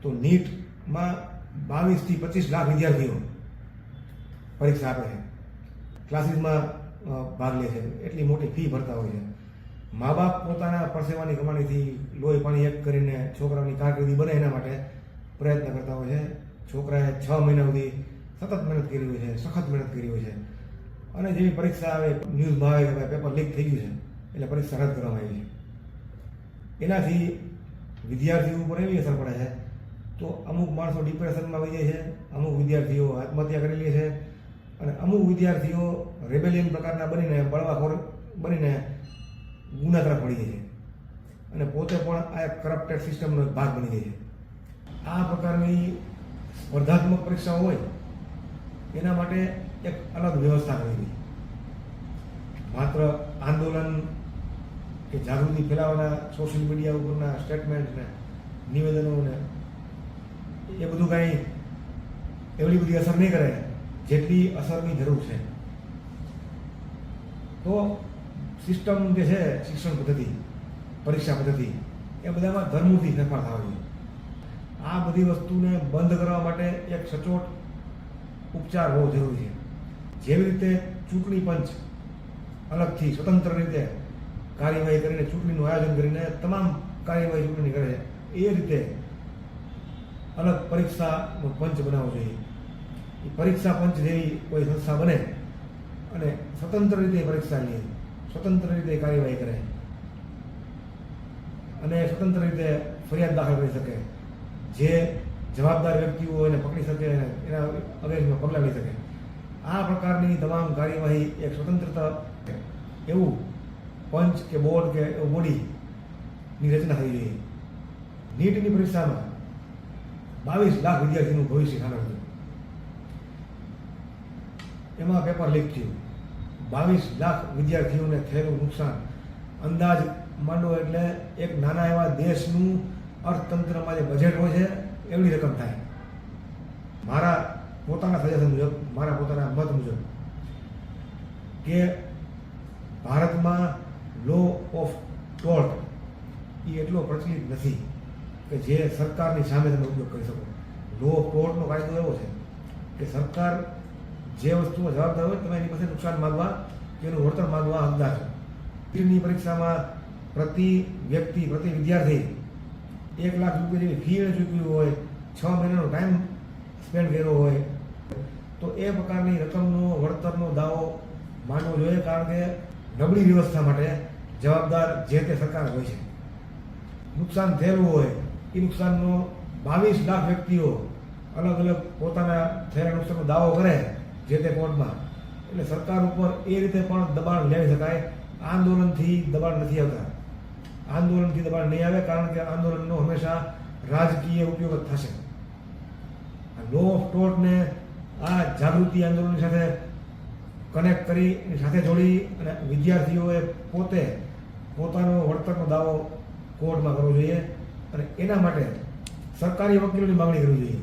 તો નીટમાં 22 થી 25 લાખ વિદ્યાર્થીઓ પરીક્ષા આપે છે, ક્લાસીસમાં ભાગ લે છે, એટલી મોટી ફી ભરતા હોય છે. મા બાપ પોતાના પરસેવાની કમાણીથી લોહી પાણી એક કરીને છોકરાઓની કારકિર્દી બને એના માટે પ્રયત્ન કરતા હોય છે. છોકરાએ 6 મહિના સુધી સતત મહેનત કરી હોય છે, સખત મહેનત કરી હોય છે, અને જેવી પરીક્ષા આવે ન્યૂઝમાં આવે કે ભાઈ પેપર લીક થઈ ગયું છે એટલે પરીક્ષા રદ કરવામાં આવી છે. એનાથી વિદ્યાર્થીઓ ઉપર એવી અસર પડે છે તો અમુક માણસો ડિપ્રેશનમાં આવી જાય છે, અમુક વિદ્યાર્થીઓ આત્મહત્યા કરી લે છે, અને અમુક વિદ્યાર્થીઓ રેબેલિયન પ્રકારના બનીને બળવાખોર બનીને ગુના તરફ વળી જાય છે, અને પોતે પણ આ એક કરપ્ટેડ સિસ્ટમનો એક ભાગ બની જાય છે. આ પ્રકારની સ્પર્ધાત્મક પરીક્ષાઓ હોય એના માટે એક અલગ વ્યવસ્થા કરવી જોઈએ. માત્ર આંદોલન કે જાગૃતિ ફેલાવવાના સોશિયલ મીડિયા ઉપરના સ્ટેટમેન્ટ ને નિવેદનો ને એ બધું કાંઈ એવડી બધી અસર નહીં કરે જેટલી અસરની જરૂર છે. તો સિસ્ટમ જે છે, શિક્ષણ પદ્ધતિ, પરીક્ષા પદ્ધતિ, એ બધામાં ધરમૂળથી ફેરફાર થવા જોઈએ. આ બધી વસ્તુને બંધ કરવા માટે એક સચોટ ઉપચાર હોવો જરૂરી છે. જેવી રીતે ચૂંટણી પંચ અલગથી સ્વતંત્ર રીતે કાર્યવાહી કરીને ચૂંટણીનું આયોજન કરીને તમામ કાર્યવાહી ચૂંટણી કરે છે, એ રીતે અલગ પરીક્ષાનો પંચ બનાવવો જોઈએ. એ પરીક્ષા પંચ જેવી કોઈ સંસ્થા બને અને સ્વતંત્ર રીતે પરીક્ષા લે, સ્વતંત્ર રીતે કાર્યવાહી કરે અને સ્વતંત્ર રીતે ફરિયાદ દાખલ કરી શકે, જે જવાબદાર વ્યક્તિઓ એને પકડી શકે અને એના અગેન્સ્ટમાં પગલાં લઈ શકે. આ પ્રકારની તમામ કાર્યવાહી એક સ્વતંત્રતા એવું પંચ કે બોર્ડ કે એવું બોડીની રચના થવી જોઈએ. નીટની પરીક્ષામાં 22 લાખ વિદ્યાર્થીનું ભવિષ્ય ખાનાર હતું. એમાં પેપર લીક થયું, 22 લાખ વિદ્યાર્થીઓને થયેલું નુકસાન અંદાજ માંડો એટલે એક નાના એવા દેશનું અર્થતંત્રમાં જે બજેટ હોય છે એવડી રકમ થાય. મારા પોતાના સજેશન મુજબ, મારા પોતાના મત મુજબ કે ભારતમાં લો ઓફ ટોર્ટ એ એટલો પ્રચલિત નથી કે જે સરકારની સામે તમે ઉપયોગ કરી શકો. લો ઓફ ટોર્ટનો કાયદો એવો છે કે સરકાર જે વસ્તુમાં જવાબદાર હોય તમે એની પાસે નુકસાન માગવા કે એનું વળતર માગવા હકદાર છે. નીટની પરીક્ષામાં પ્રતિ વ્યક્તિ, પ્રતિ વિદ્યાર્થી 1 લાખ રૂપિયા જેવી ફી ચૂકવી હોય, 6 મહિનાનો ટાઈમ સ્પેન્ડ કર્યો હોય, તો એ પ્રકારની રકમનો વળતરનો દાવો માનવો જોઈએ, કારણ કે નબળી વ્યવસ્થા માટે જવાબદાર જે તે સરકાર હોય છે. નુકસાન થયેલું હોય એ નુકસાનનો 22 લાખ વ્યક્તિઓ અલગ અલગ પોતાના થયેલા નુકસાનનો દાવો કરે જે તે કોર્ટમાં, એટલે સરકાર ઉપર એ રીતે પણ દબાણ લેવી શકાય. આંદોલનથી દબાણ નથી આવતા, આંદોલનથી દબાણ નહીં આવે, કારણ કે આંદોલનનો હંમેશા રાજકીય ઉપયોગ જ થશે. લો ઓફ ટોર્ટને આ જાગૃતિ આંદોલનની સાથે કનેક્ટ કરી સાથે જોડી અને વિદ્યાર્થીઓએ પોતે પોતાનો વળતરનો દાવો કોર્ટમાં કરવો જોઈએ, અને એના માટે સરકારી વકીલોની માંગણી કરવી જોઈએ.